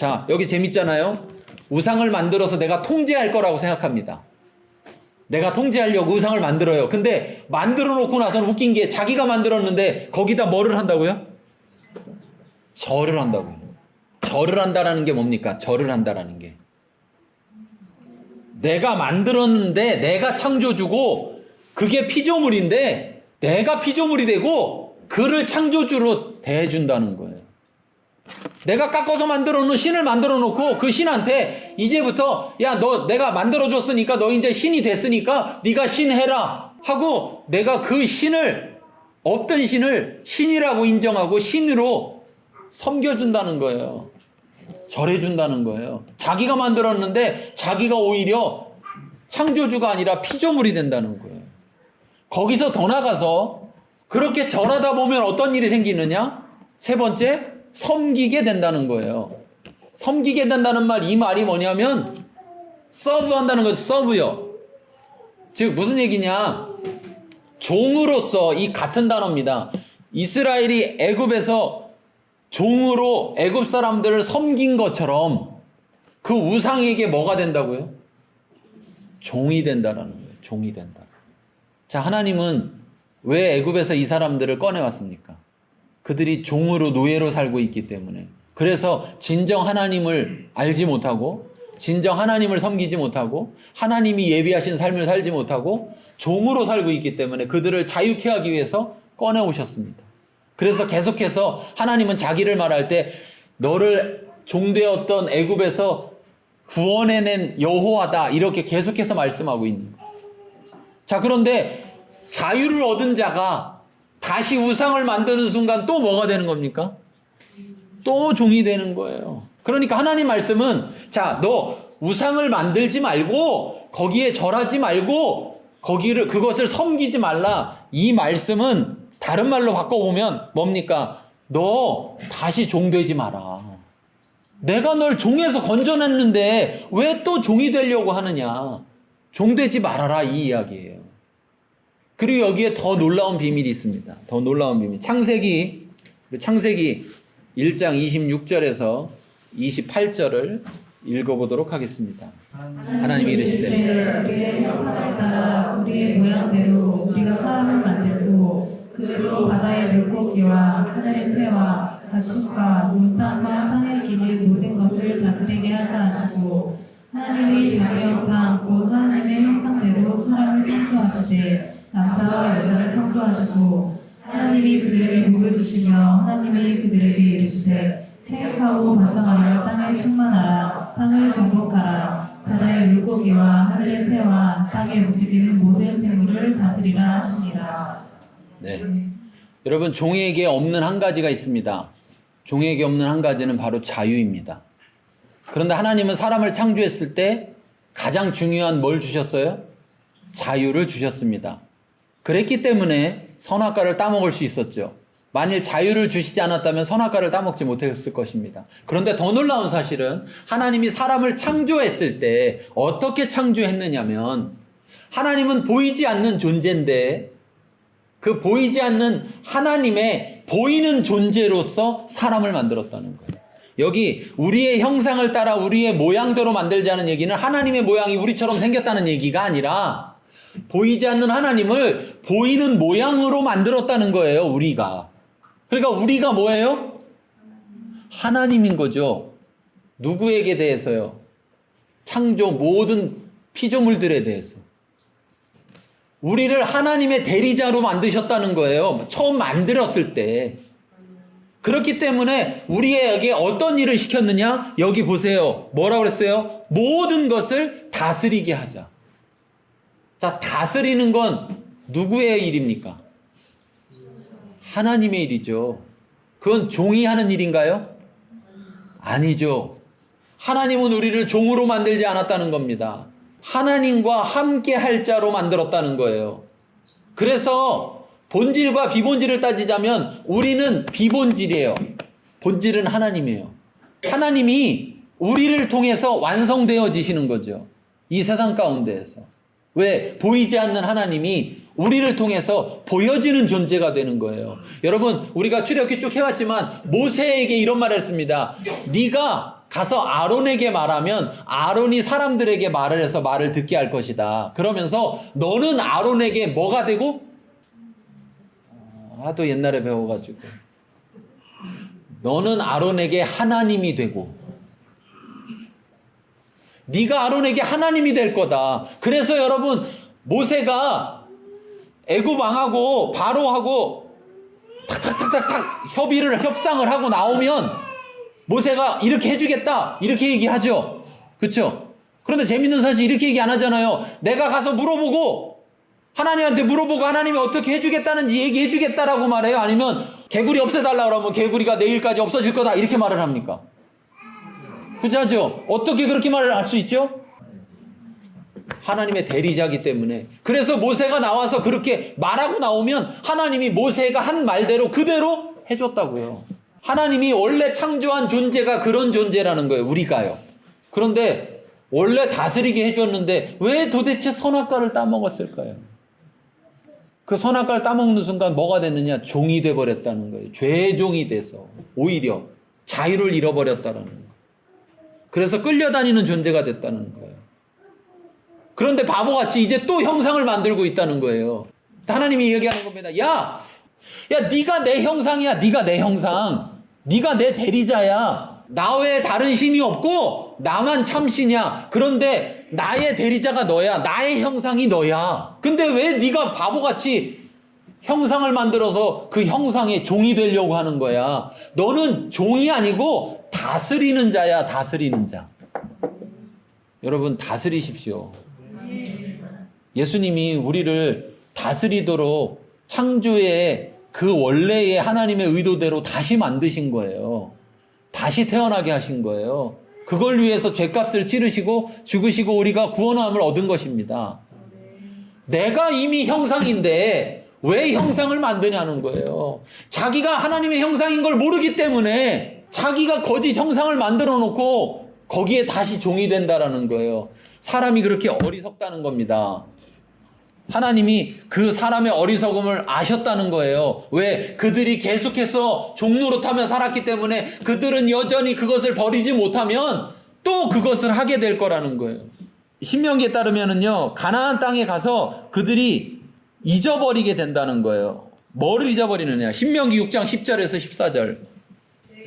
자, 여기 재밌잖아요. 우상을 만들어서 내가 통제할 거라고 생각합니다. 내가 통제하려고 우상을 만들어요. 근데 만들어 놓고 나서는 웃긴 게 자기가 만들었는데 거기다 뭐를 한다고요? 절을 한다고요. 절을 한다라는 게 뭡니까? 절을 한다라는 게. 내가 만들었는데 내가 창조주고 그게 피조물인데 내가 피조물이 되고 그를 창조주로 대해준다는 거예요. 내가 깎아서 만들어 놓은 신을 만들어 놓고 그 신한테 이제부터 야, 너 내가 만들어 줬으니까 너 이제 신이 됐으니까 네가 신 해라 하고 내가 그 신을 없던 신을 신이라고 인정하고 신으로 섬겨준다는 거예요. 절해준다는 거예요. 자기가 만들었는데 자기가 오히려 창조주가 아니라 피조물이 된다는 거예요. 거기서 더 나가서 그렇게 절하다 보면 어떤 일이 생기느냐? 세 번째, 섬기게 된다는 거예요. 섬기게 된다는 말, 이 말이 뭐냐면 서브 한다는 거죠. 서브요. 즉 무슨 얘기냐? 종으로서, 이 같은 단어입니다. 이스라엘이 애굽에서 종으로 애굽 사람들을 섬긴 것처럼 그 우상에게 뭐가 된다고요? 종이 된다라는 거예요. 종이 된다. 자, 하나님은 왜 애굽에서 이 사람들을 꺼내왔습니까? 그들이 종으로 노예로 살고 있기 때문에. 그래서 진정 하나님을 알지 못하고 진정 하나님을 섬기지 못하고 하나님이 예비하신 삶을 살지 못하고 종으로 살고 있기 때문에 그들을 자유케 하기 위해서 꺼내오셨습니다. 그래서 계속해서 하나님은 자기를 말할 때 너를 종되었던 애굽에서 구원해낸 여호와다 이렇게 계속해서 말씀하고 있는 거예요. 자, 그런데 자유를 얻은 자가 다시 우상을 만드는 순간 또 뭐가 되는 겁니까? 또 종이 되는 거예요. 그러니까 하나님 말씀은 자, 너 우상을 만들지 말고 거기에 절하지 말고 그것을 섬기지 말라. 이 말씀은 다른 말로 바꿔보면 뭡니까? 너 다시 종되지 마라. 내가 널 종에서 건져냈는데 왜 또 종이 되려고 하느냐? 종되지 말아라, 이 이야기예요. 그리고 여기에 더 놀라운 비밀이 있습니다. 더 놀라운 비밀. 창세기 1장 26절에서 28절을 읽어보도록 하겠습니다. 하나님이 이르시되 우리의 형상을 따라 우리의 모양대로 우리가 사람을 만들고 그로 바다의 물고기와 하늘의 새와 가축과 온 땅과 땅에 기는 모든 것을 다스리게 하자 하시고 하나님이 자기 형상 곧 하나님의 형상대로 사람을 창조하시되 남자와 여자를 창조하시고 하나님이 그들에게 복을 주시며 하나님이 그들에게 이르시되 생육하고 번성하여 땅에 충만하라 땅을 정복하라 바다의 물고기와 하늘의 새와 땅에 움직이는 모든 생물을 다스리라 하시니라. 네. 여러분, 종에게 없는 한 가지가 있습니다. 종에게 없는 한 가지는 바로 자유입니다. 그런데 하나님은 사람을 창조했을 때 가장 중요한 뭘 주셨어요? 자유를 주셨습니다. 그랬기 때문에 선악과를 따먹을 수 있었죠. 만일 자유를 주시지 않았다면 선악과를 따먹지 못했을 것입니다. 그런데 더 놀라운 사실은 하나님이 사람을 창조했을 때 어떻게 창조했느냐면 하나님은 보이지 않는 존재인데 그 보이지 않는 하나님의 보이는 존재로서 사람을 만들었다는 거예요. 여기 우리의 형상을 따라 우리의 모양대로 만들자는 얘기는 하나님의 모양이 우리처럼 생겼다는 얘기가 아니라 보이지 않는 하나님을 보이는 모양으로 만들었다는 거예요, 우리가. 그러니까 우리가 뭐예요? 하나님인 거죠. 누구에게 대해서요? 창조 모든 피조물들에 대해서. 우리를 하나님의 대리자로 만드셨다는 거예요. 처음 만들었을 때. 그렇기 때문에 우리에게 어떤 일을 시켰느냐? 여기 보세요. 뭐라고 그랬어요? 모든 것을 다스리게 하자. 자, 다스리는 건 누구의 일입니까? 하나님의 일이죠. 그건 종이 하는 일인가요? 아니죠. 하나님은 우리를 종으로 만들지 않았다는 겁니다. 하나님과 함께 할 자로 만들었다는 거예요. 그래서 본질과 비본질을 따지자면 우리는 비본질이에요. 본질은 하나님이에요. 하나님이 우리를 통해서 완성되어지시는 거죠. 이 세상 가운데에서. 왜? 보이지 않는 하나님이 우리를 통해서 보여지는 존재가 되는 거예요. 여러분, 우리가 출애굽기 쭉 해왔지만 모세에게 이런 말을 했습니다. 네가 가서 아론에게 말하면 아론이 사람들에게 말을 해서 말을 듣게 할 것이다. 그러면서 너는 아론에게 뭐가 되고? 하도 옛날에 배워가지고 너는 아론에게 하나님이 되고 네가 아론에게 하나님이 될 거다. 그래서 여러분 모세가 애굽 왕하고 바로하고 탁탁탁탁탁 협상을 하고 나오면 모세가 이렇게 해주겠다 이렇게 얘기하죠. 그렇죠? 그런데 재밌는 사실 이렇게 얘기 안 하잖아요. 내가 가서 물어보고 하나님한테 물어보고 하나님이 어떻게 해주겠다는지 얘기해 주겠다라고 말해요? 아니면 개구리 없애달라고 그러면 개구리가 내일까지 없어질 거다 이렇게 말을 합니까? 그죠? 어떻게 그렇게 말을 할 수 있죠? 하나님의 대리자기 때문에. 그래서 모세가 나와서 그렇게 말하고 나오면 하나님이 모세가 한 말대로 그대로 해줬다고요. 하나님이 원래 창조한 존재가 그런 존재라는 거예요. 우리가요. 그런데 원래 다스리게 해줬는데 왜 도대체 선악과를 따먹었을까요? 그 선악과를 따먹는 순간 뭐가 됐느냐? 종이 돼버렸다는 거예요. 죄종이 돼서 오히려 자유를 잃어버렸다는 거예요. 그래서 끌려다니는 존재가 됐다는 거예요. 그런데 바보같이 이제 또 형상을 만들고 있다는 거예요. 하나님이 얘기하는 겁니다. 야, 네가 내 형상이야. 네가 내 형상. 네가 내 대리자야. 나 외에 다른 신이 없고 나만 참신이야. 그런데 나의 대리자가 너야. 나의 형상이 너야. 근데 왜 네가 바보같이 형상을 만들어서 그 형상의 종이 되려고 하는 거야. 너는 종이 아니고 다스리는 자야. 다스리는 자. 여러분 다스리십시오. 예수님이 우리를 다스리도록 창조의 그 원래의 하나님의 의도대로 다시 만드신 거예요. 다시 태어나게 하신 거예요. 그걸 위해서 죗값을 치르시고 죽으시고 우리가 구원함을 얻은 것입니다. 내가 이미 형상인데 왜 형상을 만드냐는 거예요. 자기가 하나님의 형상인 걸 모르기 때문에 자기가 거짓 형상을 만들어 놓고 거기에 다시 종이 된다라는 거예요. 사람이 그렇게 어리석다는 겁니다. 하나님이 그 사람의 어리석음을 아셨다는 거예요. 왜? 그들이 계속해서 종노릇하며 살았기 때문에 그들은 여전히 그것을 버리지 못하면 또 그것을 하게 될 거라는 거예요. 신명기에 따르면은요, 가나안 땅에 가서 그들이 잊어버리게 된다는 거예요. 뭐를 잊어버리느냐? 신명기 6장 10절에서 14절.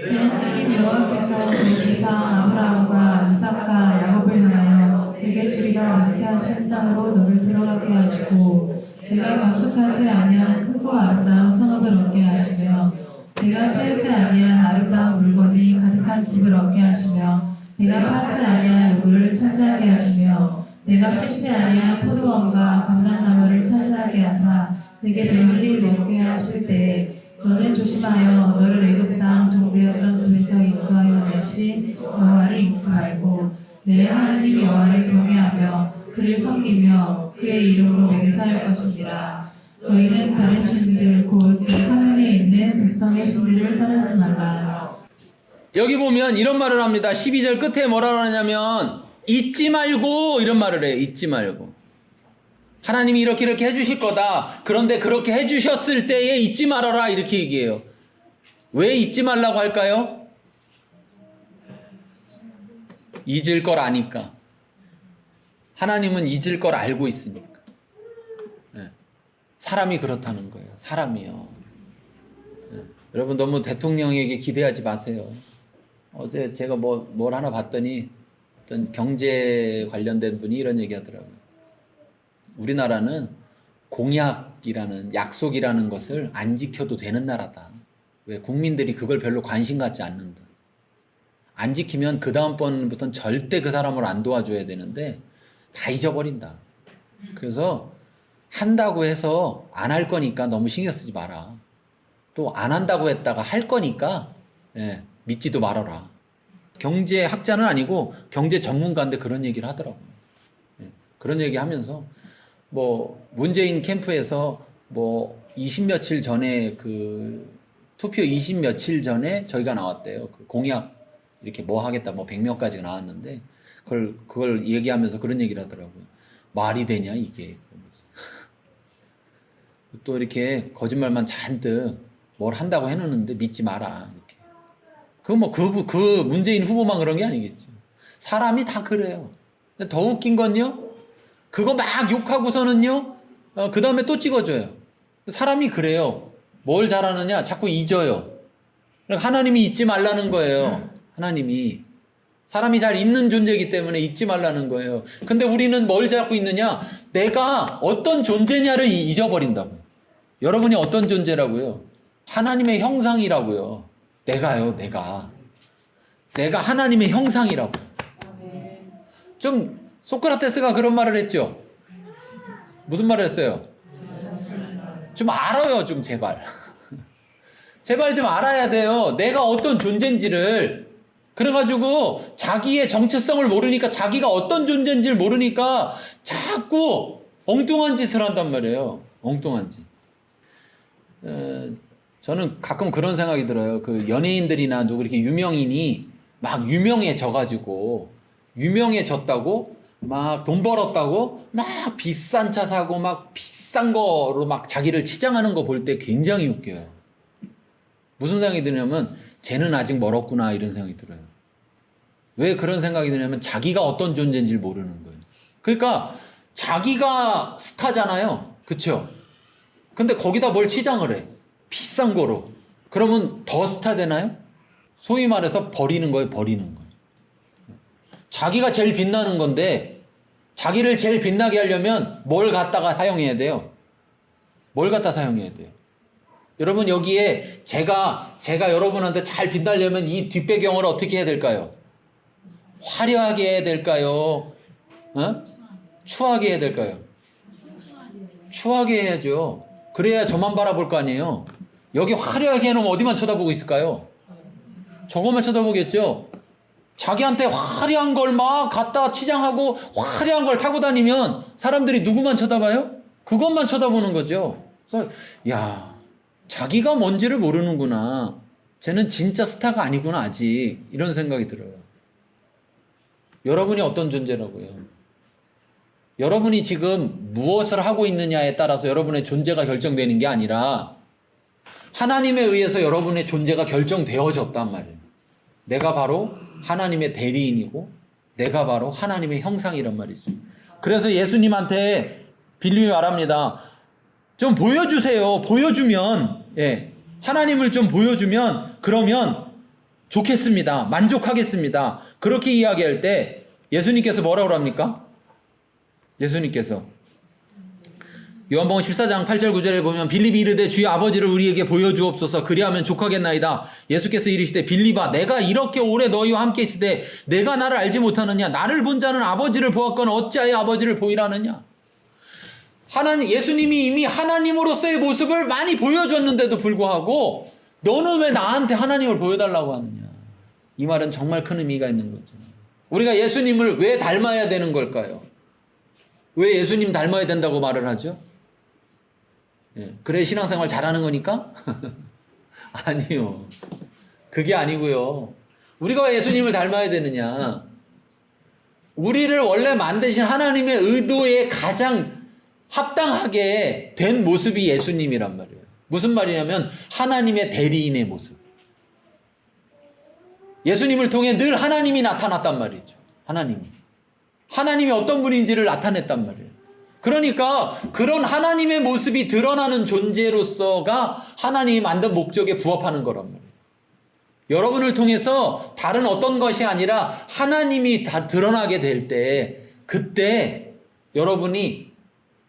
하나님 여호와께서 그 조상 아브라함과 이삭과 야곱을 향하여 내게 주리라 맹세하신 땅으로 너를 들어가게 하시고 내가 건축하지 아니한 크고 아름다운 성읍을 얻게 하시며 내가 채우지 아니한 아름다운 물건이 가득한 집을 얻게 하시며 내가 파지 아니한 요구를 차지하게 하시며 내가 심지 아니한 포도원과 감람나무를 차지하게 하사 내게 배물이 먹게 하실 때에 너는 조심하여 너를 애굽 땅 종되었던 집에서 인도하여 내신 여호와를 잊지 말고 내 하나님 여호와를 경외하며 그를 섬기며 그의 이름으로 매개사할 것이니라. 너희는 다른 신들 곧 사면에 있는 백성의 신들을 따르지 말라. 여기 보면 이런 말을 합니다. 12절 끝에 뭐라고 하냐면 잊지 말고 이런 말을 해요. 잊지 말고. 하나님이 이렇게 해주실 거다. 그런데 그렇게 해주셨을 때에 잊지 말아라 이렇게 얘기해요. 왜 잊지 말라고 할까요? 잊을 걸 아니까. 하나님은 잊을 걸 알고 있으니까. 네. 사람이 그렇다는 거예요. 사람이요. 네. 여러분 너무 대통령에게 기대하지 마세요. 어제 제가 뭘 하나 봤더니 어떤 경제 관련된 분이 이런 얘기 하더라고요. 우리나라는 공약이라는 약속이라는 것을 안 지켜도 되는 나라다. 왜? 국민들이 그걸 별로 관심 갖지 않는다. 안 지키면 그 다음번부터는 절대 그 사람을 안 도와줘야 되는데 다 잊어버린다. 그래서 한다고 해서 안 할 거니까 너무 신경 쓰지 마라. 또 안 한다고 했다가 할 거니까 믿지도 말아라. 경제학자는 아니고 경제 전문가인데 그런 얘기를 하더라고요. 그런 얘기 하면서 문재인 캠프에서 20 며칠 전에 투표 20 며칠 전에 저희가 나왔대요. 그 공약 이렇게 하겠다 100명까지가 나왔는데 그걸 얘기하면서 그런 얘기를 하더라고요. 말이 되냐 이게. 또 이렇게 거짓말만 잔뜩 뭘 한다고 해놓는데 믿지 마라. 이렇게. 그 문재인 후보만 그런 게 아니겠죠. 사람이 다 그래요. 더 웃긴 건요, 그거 막 욕하고서는요, 그 다음에 또 찍어줘요. 사람이 그래요. 뭘 잘하느냐? 자꾸 잊어요. 그러니까 하나님이 잊지 말라는 거예요. 하나님이. 사람이 잘 잊는 존재이기 때문에 잊지 말라는 거예요. 근데 우리는 뭘 자꾸 잊느냐? 내가 어떤 존재냐를 잊어버린다고요. 여러분이 어떤 존재라고요? 하나님의 형상이라고요. 내가요, 내가. 내가 하나님의 형상이라고. 좀 소크라테스가 그런 말을 했죠. 무슨 말을 했어요? 좀 알아요, 좀 제발. 제발 좀 알아야 돼요. 내가 어떤 존재인지를. 그래가지고 자기의 정체성을 모르니까, 자기가 어떤 존재인지를 모르니까 자꾸 엉뚱한 짓을 한단 말이에요. 엉뚱한 짓. 저는 가끔 그런 생각이 들어요. 그 연예인들이나 누구 이렇게 유명인이 막 유명해져가지고, 유명해졌다고 막 돈 벌었다고 막 비싼 차 사고 막 비싼 거로 막 자기를 치장하는 거 볼 때 굉장히 웃겨요. 무슨 생각이 드냐면, 쟤는 아직 멀었구나, 이런 생각이 들어요. 왜 그런 생각이 드냐면, 자기가 어떤 존재인지 모르는 거예요. 그러니까 자기가 스타잖아요. 그쵸? 근데 거기다 뭘 치장을 해. 비싼 거로. 그러면 더 스타 되나요? 소위 말해서 버리는 거예요, 버리는 거예요. 자기가 제일 빛나는 건데, 자기를 제일 빛나게 하려면 뭘 갖다가 사용해야 돼요? 뭘 갖다 사용해야 돼요? 여러분, 여기에 제가 여러분한테 잘 빛나려면 이 뒷배경을 어떻게 해야 될까요? 화려하게 해야 될까요? 추하게 해야 될까요? 추하게 해야죠. 그래야 저만 바라볼 거 아니에요. 여기 화려하게 해놓으면 어디만 쳐다보고 있을까요? 저것만 쳐다보겠죠. 자기한테 화려한 걸 막 갖다 치장하고 화려한 걸 타고 다니면 사람들이 누구만 쳐다봐요? 그것만 쳐다보는 거죠. 그래서 야, 자기가 뭔지를 모르는구나. 쟤는 진짜 스타가 아니구나, 아직. 이런 생각이 들어요. 여러분이 어떤 존재라고요? 여러분이 지금 무엇을 하고 있느냐에 따라서 여러분의 존재가 결정되는 게 아니라, 하나님에 의해서 여러분의 존재가 결정되어졌단 말이에요. 내가 바로 하나님의 대리인이고, 내가 바로 하나님의 형상이란 말이죠. 그래서 예수님한테 빌림이 말합니다. 좀 보여주세요. 보여주면, 하나님을 좀 보여주면, 그러면 좋겠습니다. 만족하겠습니다. 그렇게 이야기할 때 예수님께서 뭐라고 합니까? 예수님께서 요한복음 14장 8절 9절에 보면, 빌립이 이르되 주의 아버지를 우리에게 보여주옵소서, 그리하면 족하겠나이다. 예수께서 이르시되, 빌립아, 내가 이렇게 오래 너희와 함께 있으되 내가 나를 알지 못하느냐? 나를 본 자는 아버지를 보았거늘 어찌하여 아버지를 보이라느냐? 예수님이 이미 하나님으로서의 모습을 많이 보여줬는데도 불구하고 너는 왜 나한테 하나님을 보여달라고 하느냐? 이 말은 정말 큰 의미가 있는 거죠. 우리가 예수님을 왜 닮아야 되는 걸까요? 왜 예수님 닮아야 된다고 말을 하죠? 그래 신앙생활 잘하는 거니까? 아니요. 그게 아니고요. 우리가 왜 예수님을 닮아야 되느냐? 우리를 원래 만드신 하나님의 의도에 가장 합당하게 된 모습이 예수님이란 말이에요. 무슨 말이냐면 하나님의 대리인의 모습. 예수님을 통해 늘 하나님이 나타났단 말이죠. 하나님이 어떤 분인지를 나타냈단 말이에요. 그러니까 그런 하나님의 모습이 드러나는 존재로서가 하나님이 만든 목적에 부합하는 거란 말이에요. 여러분을 통해서 다른 어떤 것이 아니라 하나님이 다 드러나게 될 때, 그때 여러분이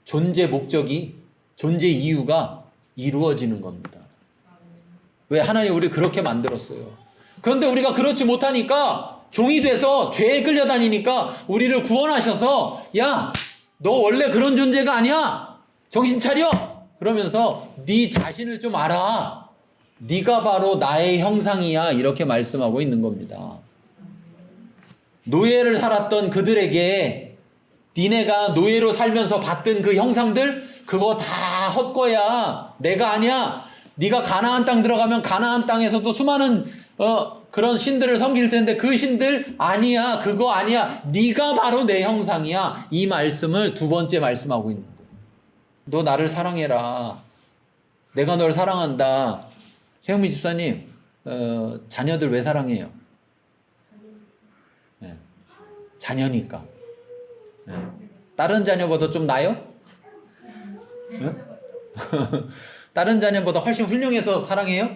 존재 목적이, 존재 이유가 이루어지는 겁니다. 왜? 하나님 우리를 그렇게 만들었어요. 그런데 우리가 그렇지 못하니까 종이 돼서 죄에 끌려다니니까 우리를 구원하셔서, 야, 너 원래 그런 존재가 아니야. 정신 차려. 그러면서 네 자신을 좀 알아. 네가 바로 나의 형상이야. 이렇게 말씀하고 있는 겁니다. 노예를 살았던 그들에게 니네가 노예로 살면서 봤던 그 형상들, 그거 다 헛거야. 내가 아니야. 네가 가나안 땅 들어가면 가나안 땅에서도 수많은 그런 신들을 섬길 텐데 그 신들 아니야. 그거 아니야. 네가 바로 내 형상이야. 이 말씀을 두 번째 말씀하고 있는 거예요. 너 나를 사랑해라. 내가 널 사랑한다. 최영민 집사님, 자녀들 왜 사랑해요? 네. 자녀니까. 네. 다른 자녀보다 좀 나요? 네? 다른 자녀보다 훨씬 훌륭해서 사랑해요?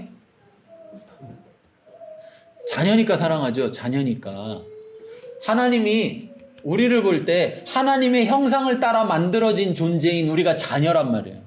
자녀니까 사랑하죠. 자녀니까. 하나님이 우리를 볼 때 하나님의 형상을 따라 만들어진 존재인 우리가 자녀란 말이에요.